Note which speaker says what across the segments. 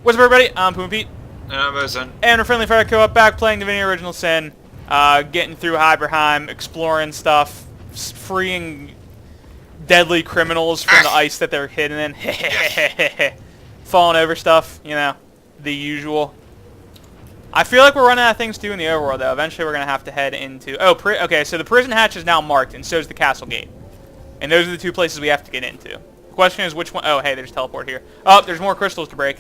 Speaker 1: What's up, everybody? I'm Puma Pete.
Speaker 2: And I'm Ozone.
Speaker 1: And we're Friendly Fire Co-Op back playing Divinity Original Sin. Getting through Hyberheim, exploring stuff, freeing deadly criminals from the ice that they're hidden in. Falling over stuff, you know, the usual. I feel like we're running out of things to do in the overworld, though. Eventually we're going to have to head into... Oh, okay, so the prison hatch is now marked, and so is the castle gate. And those are the two places we have to get into. The question is which one... Oh, hey, there's teleport here. Oh, there's more crystals to break.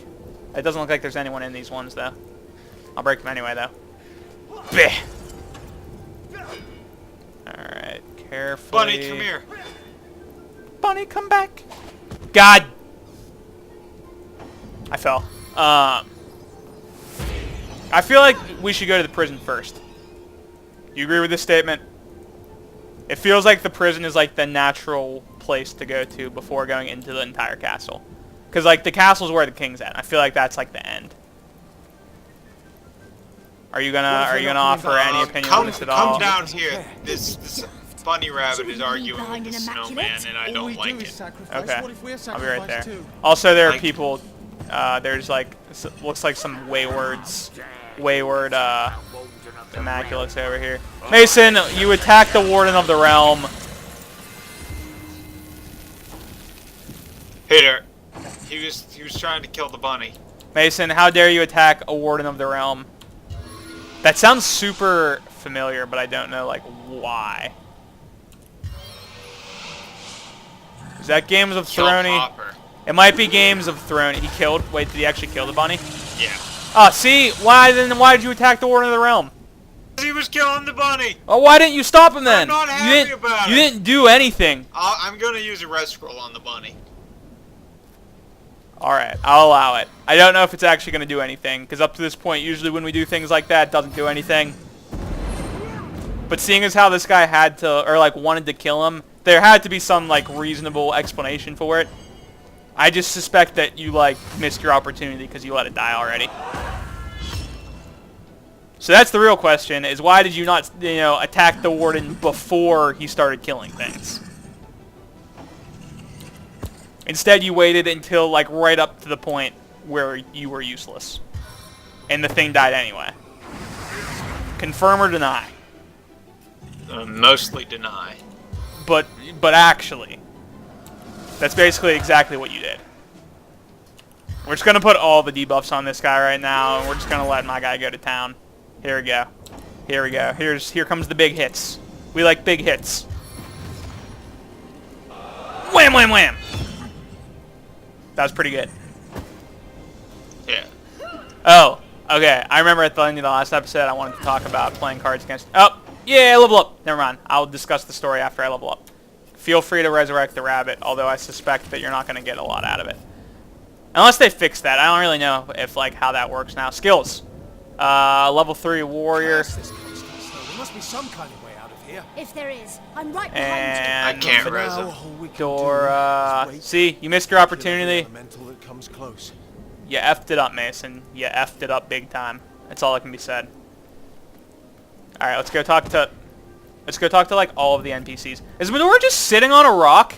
Speaker 1: It doesn't look like there's anyone in these ones, though. I'll break them anyway, though. Bleh. Alright, carefully.
Speaker 2: Bunny, come here.
Speaker 1: Bunny, come back. God. I fell. I feel like we should go to the prison first. You agree with this statement? It feels like the prison is like the natural place to go to before going into the entire castle. Because like the castle's where the king's at. I feel like that's like the end. Are you gonna offer any opinion on this at all?
Speaker 2: Come down here. This bunny rabbit is arguing with the snowman, and I don't like it.
Speaker 1: Okay, I'll be right there. Also, there are people. There's like looks like some wayward immaculates over here. Mason, you attacked the warden of the realm.
Speaker 2: Hey there. He was trying to kill the bunny.
Speaker 1: Mason, how dare you attack a warden of the realm? That sounds super familiar, but I don't know like why. Is that Games of Thrones? It might be Games of Thrones. He killed. Wait, did he actually kill the bunny?
Speaker 2: Yeah.
Speaker 1: Oh, see, why did you attack the warden of the realm?
Speaker 2: He was killing the bunny.
Speaker 1: Oh, why didn't you stop him then?
Speaker 2: I'm not happy about it.
Speaker 1: You didn't do anything.
Speaker 2: I'm gonna use a red scroll on the bunny.
Speaker 1: Alright, I'll allow it. I don't know if it's actually going to do anything, because up to this point, usually when we do things like that, it doesn't do anything. But seeing as how this guy had to, or like wanted to kill him, there had to be some like reasonable explanation for it. I just suspect that you like missed your opportunity because you let it die already. So that's the real question, is why did you not, you know, attack the warden before he started killing things? Instead, you waited until, like, right up to the point where you were useless. And the thing died anyway. Confirm or deny?
Speaker 2: Mostly deny.
Speaker 1: But actually, that's basically exactly what you did. We're just going to put all the debuffs on this guy right now, and we're just going to let my guy go to town. Here we go. Here we go. Here comes the big hits. We like big hits. Wham, wham, wham! That was pretty good.
Speaker 2: Yeah.
Speaker 1: Oh, okay. I remember at the end of the last episode I wanted to talk about playing cards against... Oh, yeah, level up. Never mind. I'll discuss the story after I level up. Feel free to resurrect the rabbit, although I suspect that you're not going to get a lot out of it. Unless they fix that. I don't really know if like how that works now. Skills. Level 3 warrior.
Speaker 3: There must be some kind of way out of here.
Speaker 4: If there is, I'm right behind
Speaker 1: And
Speaker 2: I can't res him.
Speaker 1: Dora. See, you missed your opportunity.
Speaker 3: That comes close.
Speaker 1: You effed it up, Mason. You effed it up big time. That's all that can be said. All right, let's go talk to like all of the NPCs. Is Medora just sitting on a rock?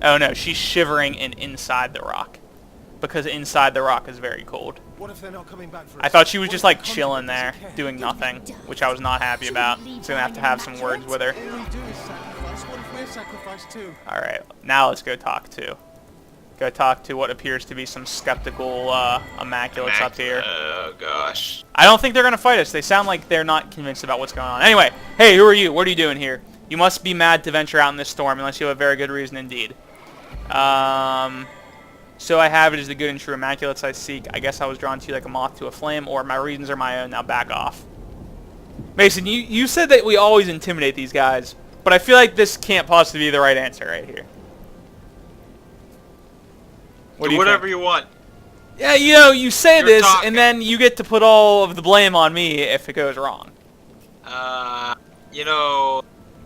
Speaker 1: Oh no, she's shivering inside the rock, because inside the rock is very cold.
Speaker 3: What if they're not coming back for us?
Speaker 1: I thought she was just like chilling there, doing nothing, which I was not happy about. So I'm gonna have to some words with her.
Speaker 3: All we do is sacrifice. What if we're sacrificed too?
Speaker 1: All right, now let's go talk to what appears to be some skeptical immaculates up here.
Speaker 2: Oh gosh.
Speaker 1: I don't think they're gonna fight us. They sound like they're not convinced about what's going on. Anyway, hey, who are you? What are you doing here? You must be mad to venture out in this storm, unless you have a very good reason indeed. So I have it as the good and true immaculates I seek. I guess I was drawn to you like a moth to a flame, or my reasons are my own. Now back off. Mason, you said that we always intimidate these guys, but I feel like this can't possibly be the right answer right here.
Speaker 2: Do whatever you want.
Speaker 1: Yeah, you know, you say
Speaker 2: You're
Speaker 1: this,
Speaker 2: talking.
Speaker 1: and then you get to put all of the blame on me if it goes wrong.
Speaker 2: You know,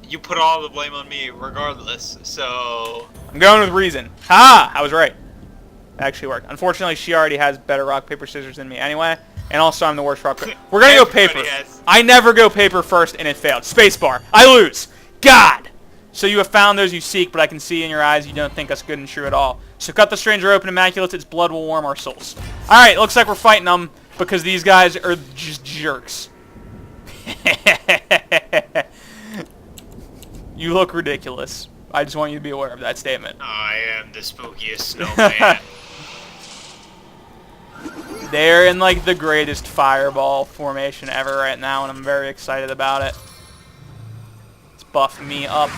Speaker 2: you put all the blame on me regardless, so...
Speaker 1: I'm going with reason. Ha! I was right. It actually worked. Unfortunately, she already has better rock, paper, scissors than me anyway, and also I'm the worst rock, paper. We're gonna go paper. I never go paper first, and it failed. Spacebar. I lose. God! So you have found those you seek, but I can see in your eyes you don't think us good and true at all. So cut the stranger open, Immaculate. Its blood will warm our souls. Alright, looks like we're fighting them because these guys are just jerks. You look ridiculous. I just want you to be aware of that statement.
Speaker 2: I am the spookiest snowman.
Speaker 1: They're in like the greatest fireball formation ever right now, and I'm very excited about it. Let's buff me up.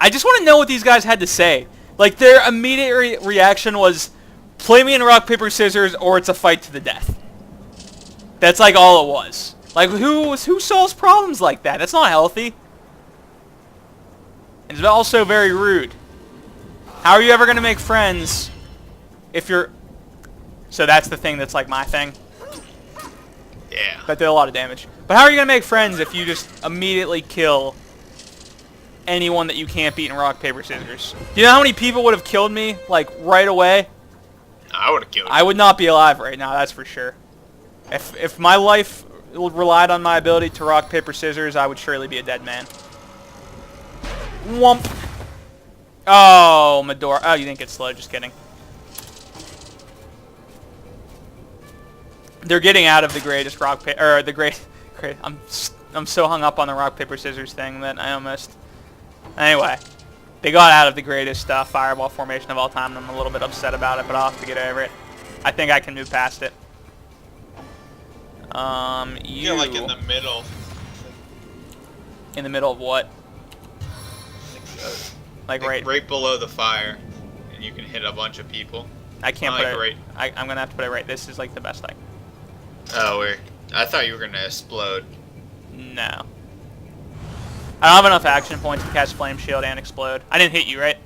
Speaker 1: I just want to know what these guys had to say. Like, their immediate reaction was, play me in rock, paper, scissors, or it's a fight to the death. That's like all it was. Like, who solves problems like that? That's not healthy. It's also very rude. How are you ever going to make friends if you're... So that's the thing that's like my thing.
Speaker 2: Yeah.
Speaker 1: That did a lot of damage. But how are you going to make friends if you just immediately kill anyone that you can't beat in rock, paper, scissors? Do you know how many people would have killed me, like, right away?
Speaker 2: I would have killed you.
Speaker 1: I would not be alive right now, that's for sure. If my life relied on my ability to rock, paper, scissors, I would surely be a dead man. Whomp. Oh, Medora. Oh, you didn't get slowed, just kidding. They're getting out of the greatest rock, or the great. I'm so hung up on the rock, paper, scissors thing that I almost... Anyway, they got out of the greatest fireball formation of all time, and I'm a little bit upset about it, but I'll have to get over it. I think I can move past it.
Speaker 2: You're like in the middle.
Speaker 1: In the middle of what? Like
Speaker 2: right below the fire, and you can hit a bunch of people.
Speaker 1: I can't
Speaker 2: Like
Speaker 1: put it.
Speaker 2: right.
Speaker 1: I'm gonna have to put it right. This is like the best thing.
Speaker 2: Oh, weird. I thought you were gonna explode.
Speaker 1: No. I don't have enough action points to cast Flame Shield and Explode. I didn't hit you, right?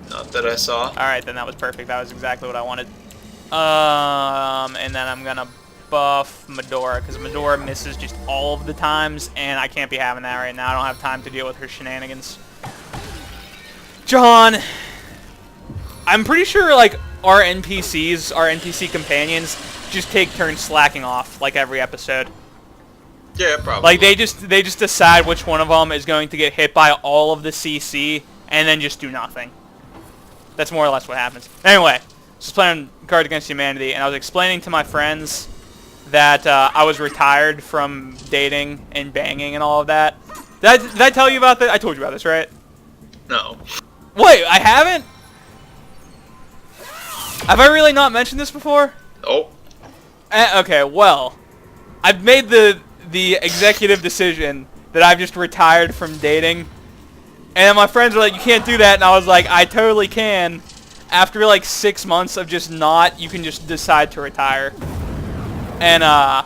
Speaker 2: Not that I saw.
Speaker 1: Alright, then that was perfect. That was exactly what I wanted. And then I'm gonna buff Medora, because Medora misses just all of the times, and I can't be having that right now. I don't have time to deal with her shenanigans. John, I'm pretty sure, like, our NPCs, our NPC companions, just take turns slacking off, like, every episode.
Speaker 2: Yeah, probably.
Speaker 1: Like, they just decide which one of them is going to get hit by all of the CC, and then just do nothing. That's more or less what happens. Anyway, just playing Cards Against Humanity, and I was explaining to my friends that I was retired from dating and banging and all of that. Did I tell you about that? I told you about this, right?
Speaker 2: No.
Speaker 1: Wait, I haven't? Have I really not mentioned this before?
Speaker 2: Oh.
Speaker 1: Okay, well, I've made the executive decision that I've just retired from dating. And my friends were like, you can't do that. And I was like, I totally can. After like 6 months of just not, you can just decide to retire. And I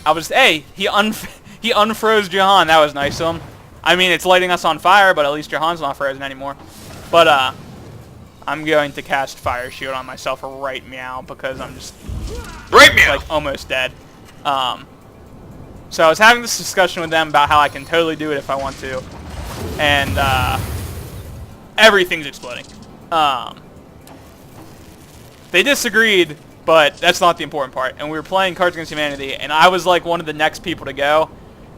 Speaker 1: was, hey, he unfroze Jahan. That was nice of him. I mean, it's lighting us on fire, but at least Jahan's not frozen anymore. But I'm going to cast Fire Shield on myself right meow because I'm just like almost dead. So I was having this discussion with them about how I can totally do it if I want to, and everything's exploding. They disagreed, but that's not the important part. And we were playing Cards Against Humanity, and I was like one of the next people to go,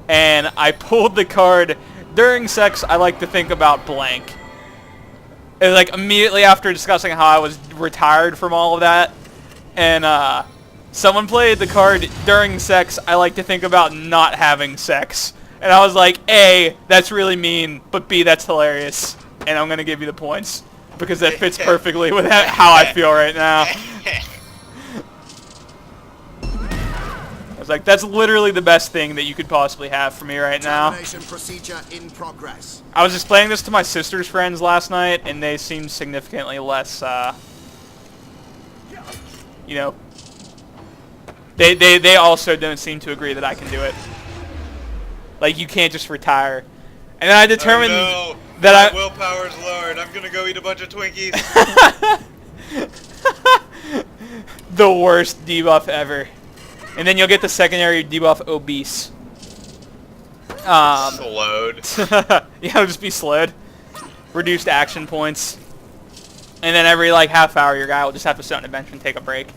Speaker 1: and I pulled the card. During sex, I like to think about blank. And like immediately after discussing how I was retired from all of that, and someone played the card during sex, I like to think about not having sex. And I was like, A, that's really mean, but B, that's hilarious. And I'm going to give you the points because that fits perfectly with how I feel right now. I was like, that's literally the best thing that you could possibly have for me right now.
Speaker 3: Procedure in progress.
Speaker 1: I was explaining this to my sister's friends last night, and they seemed significantly less, you know, they also don't seem to agree that I can do it. Like, you can't just retire. And then I determined that
Speaker 2: my willpower's lowered. I'm gonna go eat a bunch of Twinkies.
Speaker 1: The worst debuff ever. And then you'll get the secondary debuff obese.
Speaker 2: Slowed.
Speaker 1: Yeah, it'll just be slowed. Reduced action points. And then every like half hour your guy will just have to sit on a bench and take a break.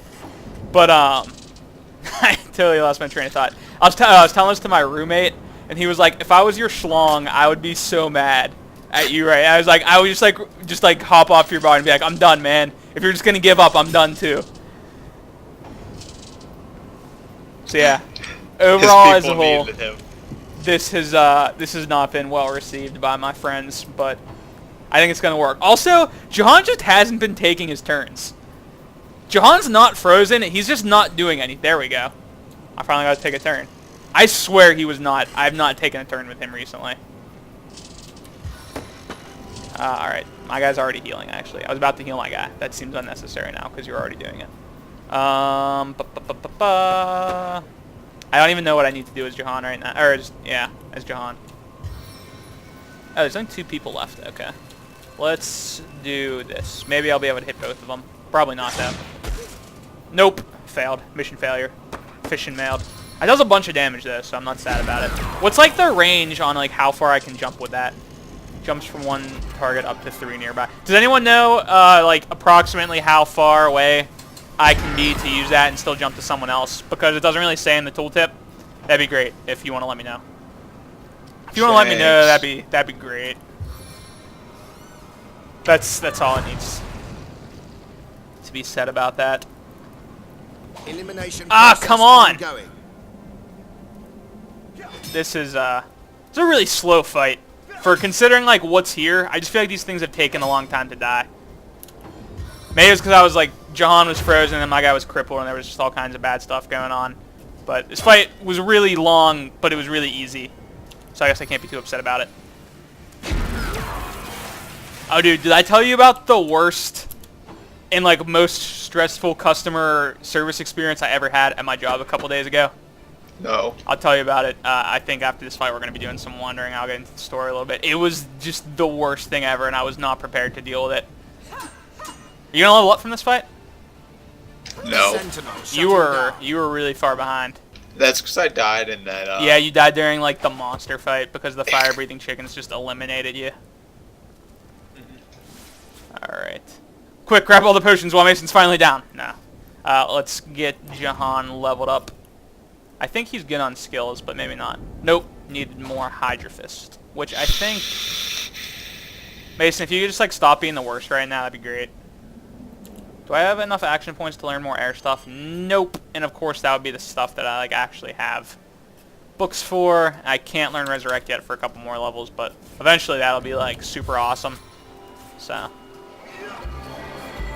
Speaker 1: But I totally lost my train of thought. I was telling this to my roommate, and he was like, if I was your schlong, I would be so mad. At you, right? I would just like hop off your body and be like, I'm done, man. If you're just gonna give up, I'm done too. So yeah, overall as a whole, this has not been well received by my friends, but I think it's gonna work. Also, Jahan just hasn't been taking his turns. Jahan's not frozen. He's just not doing any. There we go. I finally got to take a turn. I swear he was not. I've not taken a turn with him recently. Alright. My guy's already healing, actually. I was about to heal my guy. That seems unnecessary now, because you're already doing it. I don't even know what I need to do as Jahan right now. Or, as Jahan. Oh, there's only 2 people left. Okay. Let's do this. Maybe I'll be able to hit both of them. Probably not, though. Nope. Failed. Mission failure. Fishing mailed. It does a bunch of damage, though, so I'm not sad about it. What's, like, the range on, like, how far I can jump with that? Jumps from 1 target up to 3 nearby. Does anyone know, like, approximately how far away I can be to use that and still jump to someone else? Because it doesn't really say in the tooltip. That'd be great if you want to let me know. If you want to let me know, that'd be great. That's all it needs to be said about that.
Speaker 3: Elimination
Speaker 1: come on!
Speaker 3: ongoing.
Speaker 1: This is it's a really slow fight. For considering, like, what's here, I just feel like these things have taken a long time to die. Maybe it's because I was, like, Jahan was frozen and my guy was crippled and there was just all kinds of bad stuff going on. But this fight was really long, but it was really easy. So I guess I can't be too upset about it. Oh, dude, did I tell you about the worst and, like, most stressful customer service experience I ever had at my job a couple days ago?
Speaker 2: No.
Speaker 1: I'll tell you about it. I think after this fight we're going to be doing some wandering. I'll get into the story a little bit. It was just the worst thing ever, and I was not prepared to deal with it. You gonna level up from this fight?
Speaker 2: No.
Speaker 1: You were really far behind.
Speaker 2: That's because I died in that.
Speaker 1: Yeah, you died during like the monster fight because the fire-breathing chickens just eliminated you. All right. Quick, grab all the potions while Mason's finally down. No. Let's get Jahan leveled up. I think he's good on skills, but maybe not. Nope. Needed more Hydra Fist, which I think... Mason, if you could just like stop being the worst right now, that'd be great. Do I have enough action points to learn more air stuff? Nope. And of course that would be the stuff that I like actually have books for. I can't learn Resurrect yet for a couple more levels, but eventually that'll be like super awesome. So...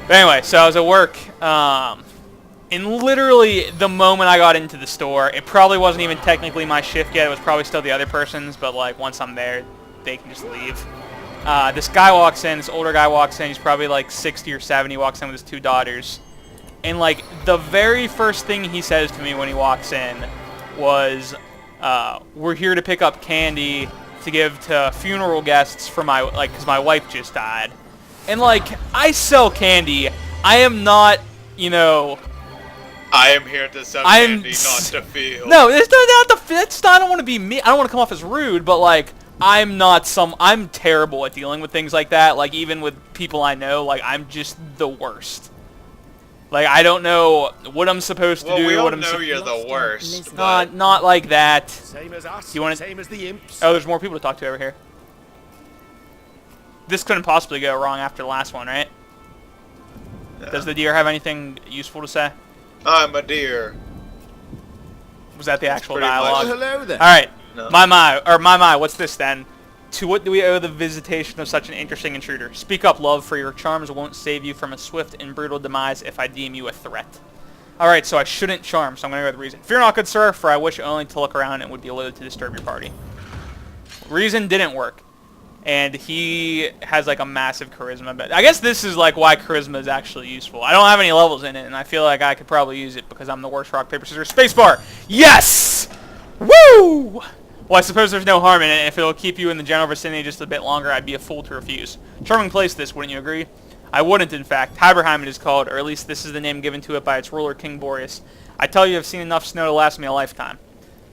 Speaker 1: But anyway, so I was at work, and literally the moment I got into the store, it probably wasn't even technically my shift yet, it was probably still the other person's, but like once I'm there, they can just leave. This guy walks in, this older guy walks in, he's probably like 60 or 70, walks in with his 2 daughters, and like the very first thing he says to me when he walks in was, we're here to pick up candy to give to funeral guests for my, like, because my wife just died. And, like, I sell candy. I am not, you know...
Speaker 2: I am here to sell candy, not to feel.
Speaker 1: No, it's not, I don't want to be me. I don't want to come off as rude, but, like, I'm terrible at dealing with things like that. Like, even with people I know, like, I'm just the worst. Like, I don't know what I'm supposed to do.
Speaker 2: We all know you're the worst, but...
Speaker 1: Not like that.
Speaker 3: Same as us,
Speaker 1: you wanna...
Speaker 3: same as the imps.
Speaker 1: Oh, there's more people to talk to over here. This couldn't possibly go wrong after the last one, right? Yeah. Does the deer have anything useful to say?
Speaker 2: I'm a deer.
Speaker 1: Was that the actual dialogue?
Speaker 3: Well, hello there.
Speaker 1: All right.
Speaker 2: No.
Speaker 1: My, what's this then? To what do we owe the visitation of such an interesting intruder? Speak up, love, for your charms won't save you from a swift and brutal demise if I deem you a threat. All right, so I shouldn't charm, so I'm going to go with reason. Fear not, good sir, for I wish only to look around and would be loath to disturb your party. Reason didn't work. And he has like a massive charisma, but I guess this is like why charisma is actually useful. I don't have any levels in it, and I feel like I could probably use it because I'm the worst rock, paper, scissors, spacebar. Yes! Woo! Well, I suppose there's no harm in it. If it'll keep you in the general vicinity just a bit longer, I'd be a fool to refuse. Charming place this, wouldn't you agree? I wouldn't, in fact. Hyberheim it is called, or at least this is the name given to it by its ruler, King Boreas. I tell you, I've seen enough snow to last me a lifetime.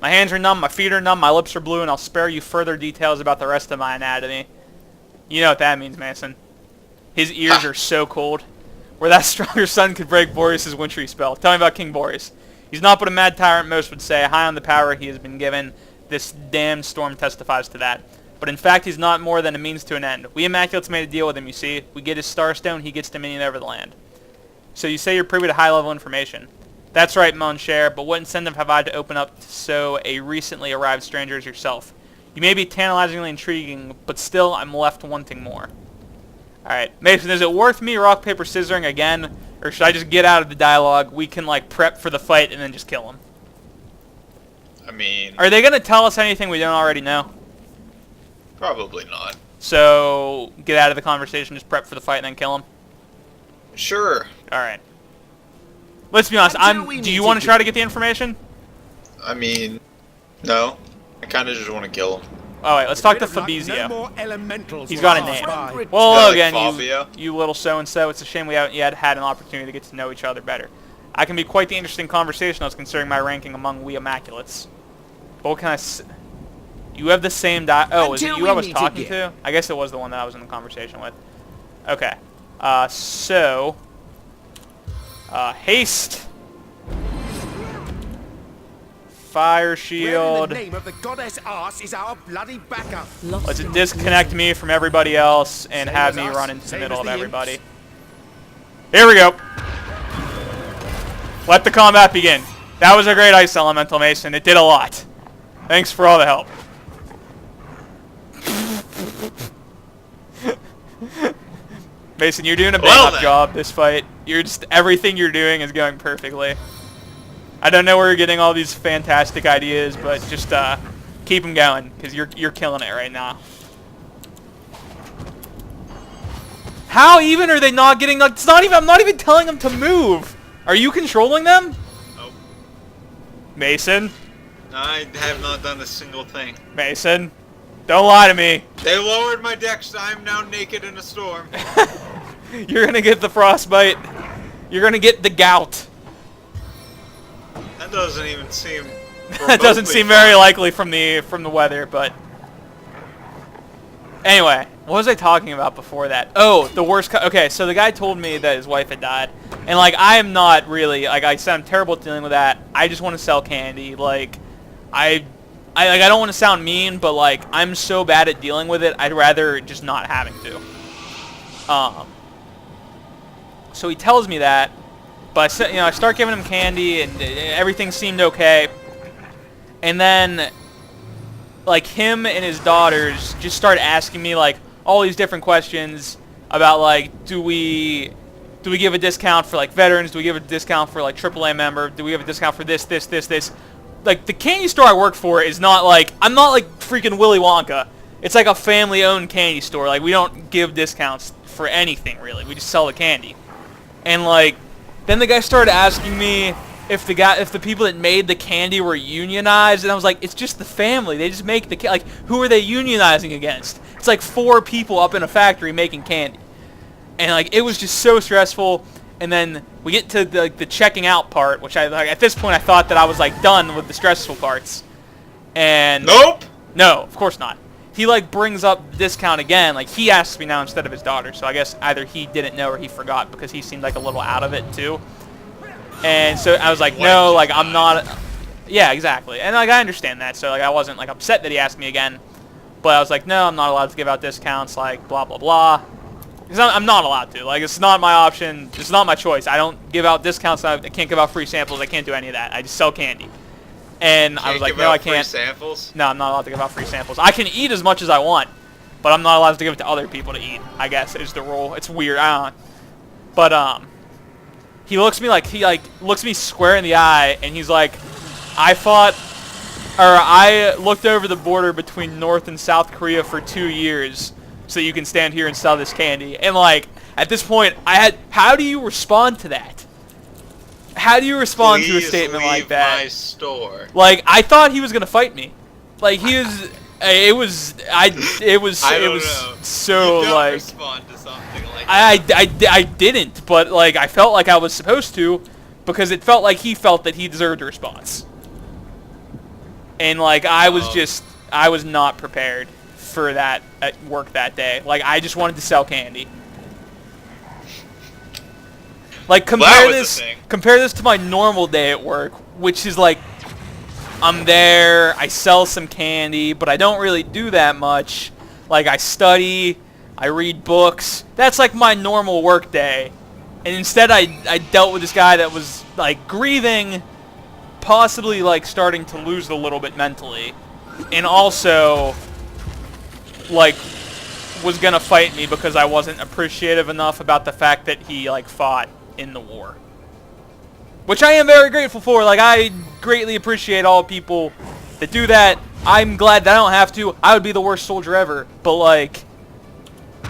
Speaker 1: My hands are numb, my feet are numb, my lips are blue, and I'll spare you further details about the rest of my anatomy. You know what that means, Mason. His ears are so cold. Where that stronger sun could break Boreas' wintry spell. Tell me about King Boreas. He's not but a mad tyrant, most would say, high on the power he has been given. This damned storm testifies to that. But in fact, he's not more than a means to an end. We Immaculates made a deal with him, you see. We get his Starstone, he gets dominion over the land. So you say you're privy to high-level information. That's right, mon cher, but what incentive have I to open up to so a recently arrived stranger as yourself? You may be tantalizingly intriguing, but still, I'm left wanting more. Alright, Mason, is it worth me rock, paper, scissoring again? Or should I just get out of the dialogue? We can, like, prep for the fight and then just kill him.
Speaker 2: I mean,
Speaker 1: Are they going to tell us anything we don't already know?
Speaker 2: probably not.
Speaker 1: So, get out of the conversation, just prep for the fight and then kill him?
Speaker 2: Sure.
Speaker 1: Alright. Let's be honest, do you want to try to get the information?
Speaker 2: I mean, no. I kind of just want to kill him.
Speaker 1: Oh wait, let's talk to
Speaker 3: Bit of luck,
Speaker 1: Fabrizio.
Speaker 3: no more elementals
Speaker 1: He's
Speaker 3: will
Speaker 1: got a
Speaker 3: pass
Speaker 1: name.
Speaker 3: by.
Speaker 1: Well,
Speaker 2: Yeah, like
Speaker 1: again,
Speaker 2: Fabio.
Speaker 1: you little so-and-so, it's a shame we haven't yet had an opportunity to get to know each other better. I can be quite the interesting conversationalist considering my ranking among we Immaculates. But what can I You have the same Oh, is it
Speaker 3: Until
Speaker 1: you
Speaker 3: we
Speaker 1: I was
Speaker 3: meet
Speaker 1: talking
Speaker 3: again.
Speaker 1: to? I guess it was the one that I was in the conversation with. Okay. Haste. Fire
Speaker 3: Where in
Speaker 1: shield.
Speaker 3: the name of the goddess arse is our bloody backup?
Speaker 1: Let's disconnect me from everybody else and
Speaker 3: Same
Speaker 1: have
Speaker 3: as
Speaker 1: me
Speaker 3: us,
Speaker 1: run into the
Speaker 3: same
Speaker 1: middle
Speaker 3: as
Speaker 1: of
Speaker 3: the
Speaker 1: everybody.
Speaker 3: imps.
Speaker 1: Here we go. Let the combat begin. That was a great ice elemental, Mason. It did a lot. Thanks for all the help. Mason, you're doing a bang-up job this fight. Everything you're doing is going perfectly. I don't know where you're getting all these fantastic ideas, but just keep them going because you're killing it right now. How even are they not getting? Like, I'm not even telling them to move. Are you controlling them?
Speaker 2: Nope.
Speaker 1: Mason,
Speaker 2: I have not done a single thing.
Speaker 1: Mason, don't lie to me.
Speaker 2: They lowered my dex. I'm now naked in a storm.
Speaker 1: You're gonna get the frostbite. You're gonna get the gout.
Speaker 2: That doesn't even seem.
Speaker 1: That doesn't seem very likely from the weather, but anyway, what was I talking about before that? Oh, the worst. Okay, so the guy told me that his wife had died, and like I am not really like I said I'm terrible at dealing with that. I just want to sell candy. Like I don't want to sound mean, but like I'm so bad at dealing with it. I'd rather just not having to. So he tells me that. But I start giving him candy, and everything seemed okay. And then, like, him and his daughters just start asking me, like, all these different questions about, like, do we give a discount for, like, veterans? Do we give a discount for, like, AAA member? Do we give a discount for this? Like, the candy store I work for is not, like, I'm not, like, freaking Willy Wonka. It's like a family-owned candy store. Like, we don't give discounts for anything, really. We just sell the candy. And, like, then the guy started asking me if the people that made the candy were unionized, and I was like, it's just the family. They just make the like, who are they unionizing against? It's like 4 people up in a factory making candy, and like it was just so stressful. And then we get to the checking out part, which at this point I thought that I was like done with the stressful parts, and
Speaker 2: Nope.
Speaker 1: no, of course not. He like brings up the discount again. Like he asks me now instead of his daughter. So I guess either he didn't know or he forgot because he seemed like a little out of it too. And so I was like, no, like I'm not. Yeah, exactly. And like I understand that. So like I wasn't like upset that he asked me again. But I was like, no, I'm not allowed to give out discounts. Like blah blah blah. I'm not allowed to. Like it's not my option. It's not my choice. I don't give out discounts. I can't give out free samples. I can't do any of that. I just sell candy. And I was like, no, I can't.
Speaker 2: Free samples?
Speaker 1: No, I'm not allowed to give out free samples. I can eat as much as I want, but I'm not allowed to give it to other people to eat, I guess, is the rule. It's weird. I don't know. But, he looks me square in the eye, and he's like, I looked over the border between North and South Korea for 2 years so you can stand here and sell this candy. And, like, at this point, how do you respond to that? How do you respond to a statement like that?
Speaker 2: My store.
Speaker 1: Like I thought he was gonna fight me. Like he was. It was so
Speaker 2: you don't
Speaker 1: like.
Speaker 2: Respond to something like that.
Speaker 1: I didn't, but like I felt like I was supposed to, because it felt like he felt that he deserved a response. And like I was not prepared for that at work that day. Like I just wanted to sell candy. Like compare this to my normal day at work, which is like I'm there, I sell some candy, but I don't really do that much. Like, I study, I read books. That's like my normal work day. And instead I dealt with this guy that was, like, grieving, possibly, like, starting to lose a little bit mentally. And also, like, was gonna fight me because I wasn't appreciative enough about the fact that he, like, fought in the war. Which I am very grateful for. Like, I greatly appreciate all people that do that. I'm glad that I don't have to. I would be the worst soldier ever. But, like,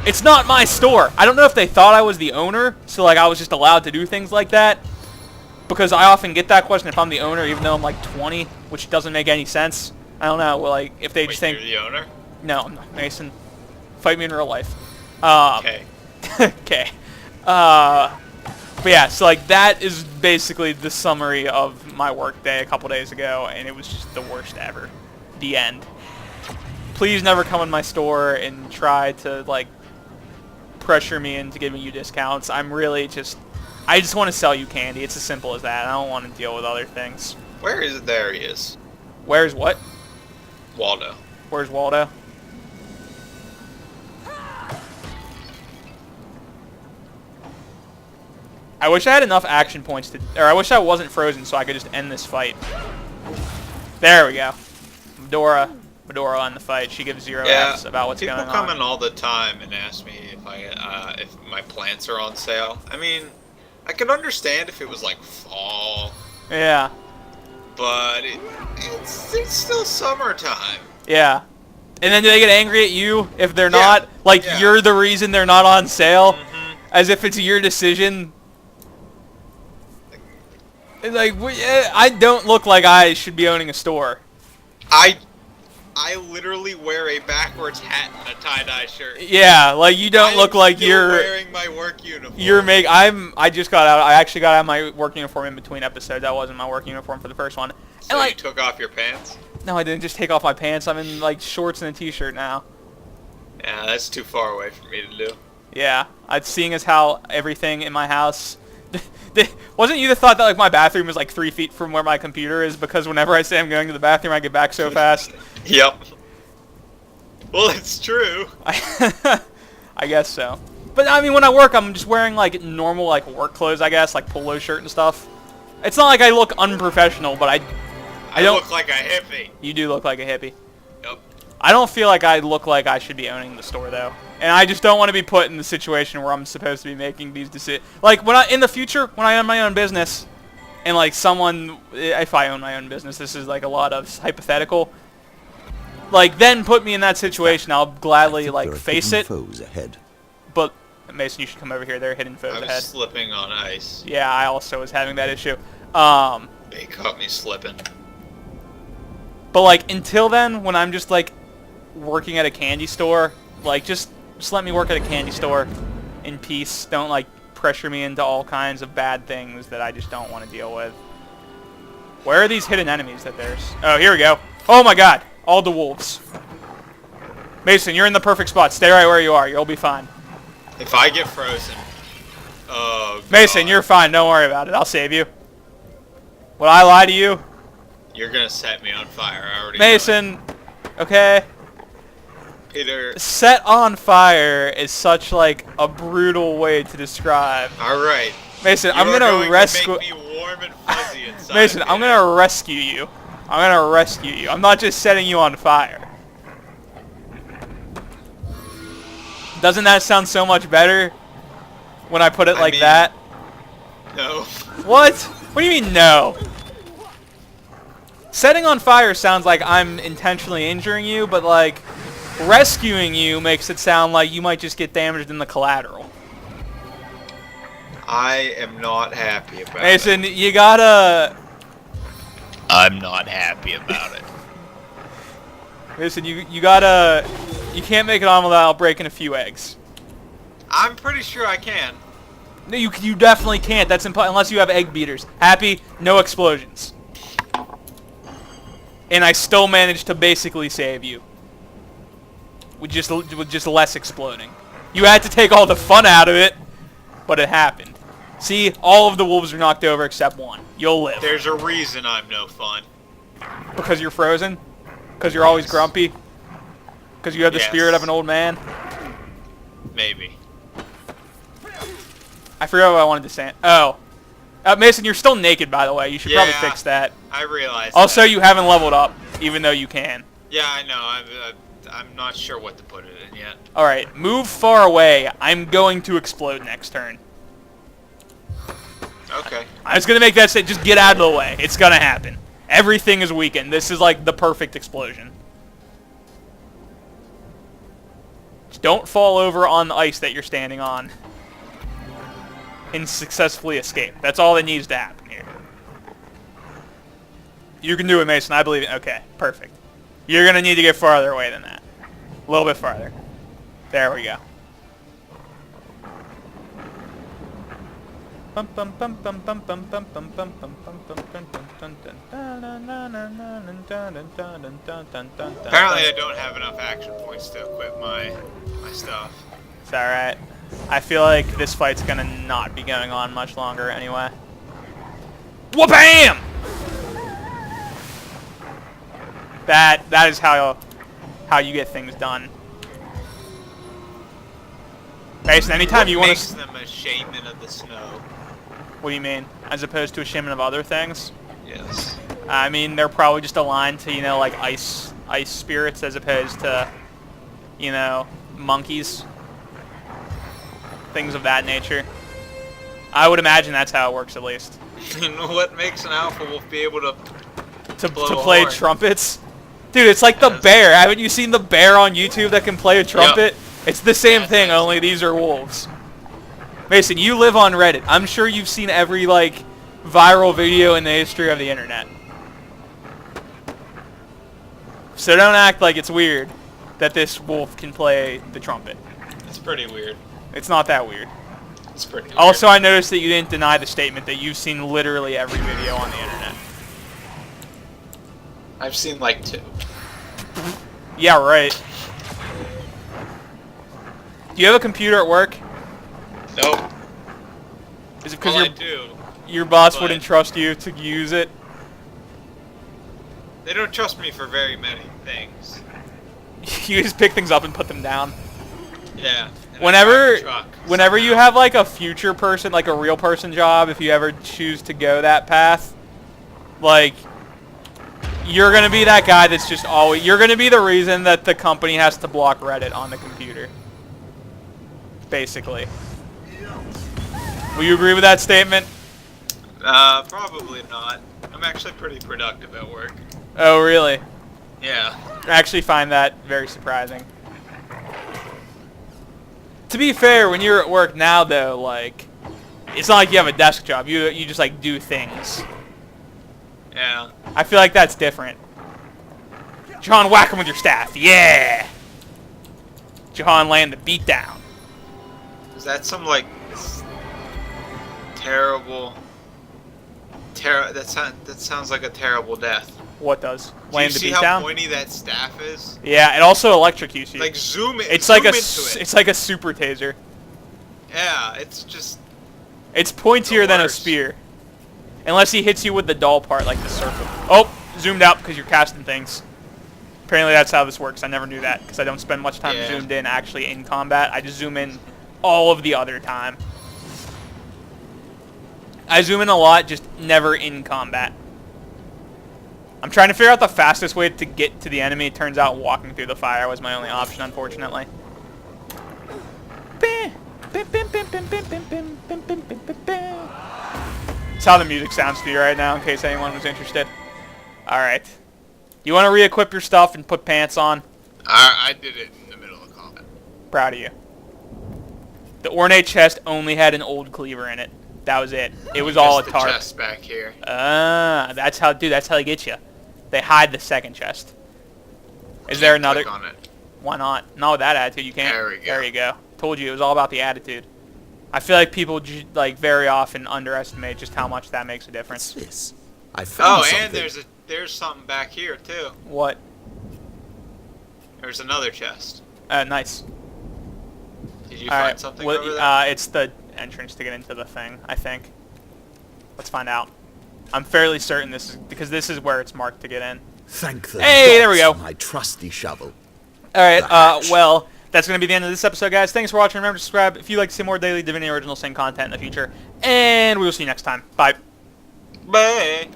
Speaker 1: it's not my store. I don't know if they thought I was the owner, so, like, I was just allowed to do things like that. Because I often get that question if I'm the owner, even though I'm, like, 20, which doesn't make any sense. I don't know. Well, like, if they just think...
Speaker 2: you're the owner?
Speaker 1: No, I'm not. Mason, fight me in real life.
Speaker 2: Okay.
Speaker 1: Okay. But yeah, so like that is basically the summary of my work day a couple days ago, and it was just the worst ever. The end. Please never come in my store and try to like pressure me into giving you discounts. I just want to sell you candy. It's as simple as that. I don't want to deal with other things.
Speaker 2: Where is it? There he is.
Speaker 1: Where's what?
Speaker 2: Waldo.
Speaker 1: Where's Waldo? I wish I had enough action points to... Or I wish I wasn't frozen so I could just end this fight. There we go. Medora on the fight. She gives 0 Fs about what's going on.
Speaker 2: People come in all the time and ask me if my plants are on sale. I mean, I could understand if it was like fall.
Speaker 1: Yeah.
Speaker 2: But it's still summertime.
Speaker 1: Yeah. And then do they get angry at you if they're not? Like, you're the reason they're not on sale?
Speaker 2: Mm-hmm.
Speaker 1: As if it's your decision? Like, I don't look like I should be owning a store.
Speaker 2: I literally wear a backwards hat and a tie-dye shirt.
Speaker 1: Yeah, like you don't look like you're
Speaker 2: wearing my work uniform.
Speaker 1: I just got out. I actually got out of my work uniform in between episodes. That wasn't my work uniform for the first one.
Speaker 2: So
Speaker 1: and, like,
Speaker 2: you took off your pants?
Speaker 1: No, I didn't just take off my pants. I'm in like shorts and a t-shirt now.
Speaker 2: Yeah, that's too far away for me to do.
Speaker 1: Yeah, seeing as how everything in my house. Wasn't you that thought that like my bathroom was like 3 feet from where my computer is? Because whenever I say I'm going to the bathroom, I get back so fast.
Speaker 2: Yep. Well, it's true.
Speaker 1: I guess so. But I mean, when I work, I'm just wearing like normal like work clothes, I guess, like polo shirt and stuff. It's not like I look unprofessional, but I don't
Speaker 2: look like a hippie.
Speaker 1: You do look like a hippie.
Speaker 2: Yep.
Speaker 1: I don't feel like I look like I should be owning the store though. And I just don't want to be put in the situation where I'm supposed to be making these decisions. Like, in the future, when I own my own business, and, like, if I own my own business, this is, like, a lot of hypothetical. Like, then put me in that situation. I'll gladly, like, face it.
Speaker 3: Foes ahead.
Speaker 1: But, Mason, you should come over here. There are hidden foes
Speaker 2: I was
Speaker 1: ahead.
Speaker 2: slipping on ice.
Speaker 1: Yeah, I also was having that issue.
Speaker 2: They caught me slipping.
Speaker 1: But, like, until then, when I'm just, like, working at a candy store, like, just let me work at a candy store in peace. Don't, like, pressure me into all kinds of bad things that I just don't want to deal with. Where are these hidden enemies that there's... Oh, here we go. Oh, my God. All the wolves. Mason, you're in the perfect spot. Stay right where you are. You'll be fine.
Speaker 2: If I get frozen... Oh, God.
Speaker 1: Mason, you're fine. Don't worry about it. I'll save you. Would I lie to you?
Speaker 2: You're gonna set me on fire. I already
Speaker 1: Mason, okay?
Speaker 2: Peter.
Speaker 1: Set on fire is such, like, a brutal way to describe.
Speaker 2: Alright.
Speaker 1: Mason, I'm gonna rescue...
Speaker 2: Make me warm and fuzzy inside.
Speaker 1: Mason, I'm gonna rescue you. I'm gonna rescue you. I'm not just setting you on fire. Doesn't that sound so much better when I put it like that?
Speaker 2: No.
Speaker 1: What? What do you mean, no? Setting on fire sounds like I'm intentionally injuring you, but, like, rescuing you makes it sound like you might just get damaged in the collateral.
Speaker 2: I am not happy about
Speaker 1: Mason,
Speaker 2: it.
Speaker 1: you gotta...
Speaker 2: I'm not happy about it.
Speaker 1: Mason, you gotta... You can't make it on without breaking a few eggs.
Speaker 2: I'm pretty sure I can.
Speaker 1: No, you definitely can't. That's unless you have egg beaters. Happy, no explosions. And I still managed to basically save you. With just less exploding. You had to take all the fun out of it, but it happened. See, all of the wolves are knocked over except one. You'll live.
Speaker 2: There's a reason I'm no fun.
Speaker 1: Because you're frozen? Because you're always grumpy? Because you have the spirit of an old man?
Speaker 2: Maybe.
Speaker 1: I forgot what I wanted to say. Oh. Mason, you're still naked, by the way. You should probably fix that.
Speaker 2: I realize
Speaker 1: Also,
Speaker 2: that.
Speaker 1: you haven't leveled up, even though you can.
Speaker 2: Yeah, I know. I'm not sure what to put it in yet.
Speaker 1: Alright, move far away. I'm going to explode next turn.
Speaker 2: Okay.
Speaker 1: I was going to make that say, just get out of the way. It's going to happen. Everything is weakened. This is like the perfect explosion. Just don't fall over on the ice that you're standing on. And successfully escape. That's all that needs to happen here. You can do it, Mason. I believe it. Okay, perfect. You're going to need to get farther away than that. A little bit farther. There we go.
Speaker 2: Apparently I don't have enough action points to equip my stuff.
Speaker 1: It's alright. I feel like this fight's gonna not be going on much longer anyway. Wha-bam! That is how you get things done. Mason, anytime you want
Speaker 2: to... What makes them a shaman of the snow?
Speaker 1: What do you mean? As opposed to a shaman of other things?
Speaker 2: Yes.
Speaker 1: I mean, they're probably just aligned to, you know, like ice spirits as opposed to, you know, monkeys. Things of that nature. I would imagine that's how it works, at least.
Speaker 2: You know what makes an alpha wolf be able to
Speaker 1: play trumpets? Dude, it's like the bear. Haven't you seen the bear on YouTube that can play a trumpet? Yep. It's the same thing, only these are wolves. Mason, you live on Reddit. I'm sure you've seen every, like, viral video in the history of the internet. So don't act like it's weird that this wolf can play the trumpet.
Speaker 2: It's pretty weird.
Speaker 1: It's not that weird.
Speaker 2: It's pretty weird.
Speaker 1: Also, I noticed that you didn't deny the statement that you've seen literally every video on the internet.
Speaker 2: I've seen like 2.
Speaker 1: Yeah, right. Do you have a computer at work?
Speaker 2: Nope.
Speaker 1: Is it because your
Speaker 2: but
Speaker 1: boss wouldn't trust you to use it?
Speaker 2: They don't trust me for very many things.
Speaker 1: You just pick things up and put them down.
Speaker 2: Yeah.
Speaker 1: Whenever you have like a future person, like a real person job, if you ever choose to go that path, like, you're going to be that guy that's just always... You're going to be the reason that the company has to block Reddit on the computer. Basically. Will you agree with that statement?
Speaker 2: Probably not. I'm actually pretty productive at work.
Speaker 1: Oh, really?
Speaker 2: Yeah.
Speaker 1: I actually find that very surprising. To be fair, when you're at work now, though, like, it's not like you have a desk job. You just, like, do things.
Speaker 2: Yeah.
Speaker 1: I feel like that's different. Jahan, whack him with your staff. Yeah! Jahan laying the beat down.
Speaker 2: Is that some, like, terrible... That sounds like a terrible death.
Speaker 1: What does?
Speaker 2: Laying the beat down? Do you see how pointy that staff is?
Speaker 1: Yeah, it also electrocutes you.
Speaker 2: Like, zoom in.
Speaker 1: It's like it's like a super taser.
Speaker 2: Yeah, it's just...
Speaker 1: It's pointier than a spear. Unless he hits you with the dull part, like the circle. Oh, zoomed out because you're casting things. Apparently that's how this works. I never knew that because I don't spend much time zoomed in actually in combat. I just zoom in all of the other time. I zoom in a lot, just never in combat. I'm trying to figure out the fastest way to get to the enemy. It turns out walking through the fire was my only option, unfortunately. That's how the music sounds to you right now, in case anyone was interested. Alright. You want to re-equip your stuff and put pants on?
Speaker 2: I did it in the middle of combat.
Speaker 1: Proud of you. The ornate chest only had an old cleaver in it. That was it. It was all a tarp.
Speaker 2: The chest back here.
Speaker 1: That's how they get you. They hide the second chest. Is there another?
Speaker 2: Click on it.
Speaker 1: Why not? Not with that attitude, you can't.
Speaker 2: There we go.
Speaker 1: There you go. Told you it was all about the attitude. I feel like people like very often underestimate just how much that makes a difference.
Speaker 3: What's this? I found something.
Speaker 2: And there's something back here too.
Speaker 1: What?
Speaker 2: There's another chest.
Speaker 1: Nice.
Speaker 2: Did you find something over there?
Speaker 1: It's the entrance to get into the thing, I think. Let's find out. I'm fairly certain this is where it's marked to get in.
Speaker 3: Thank the
Speaker 1: Hey, there we go.
Speaker 3: my trusty shovel.
Speaker 1: All right.
Speaker 3: The hatch.
Speaker 1: Well, that's going to be the end of this episode, guys. Thanks for watching. Remember to subscribe if you'd like to see more daily Divinity Original Sin content in the future. And we will see you next time. Bye.
Speaker 2: Bye.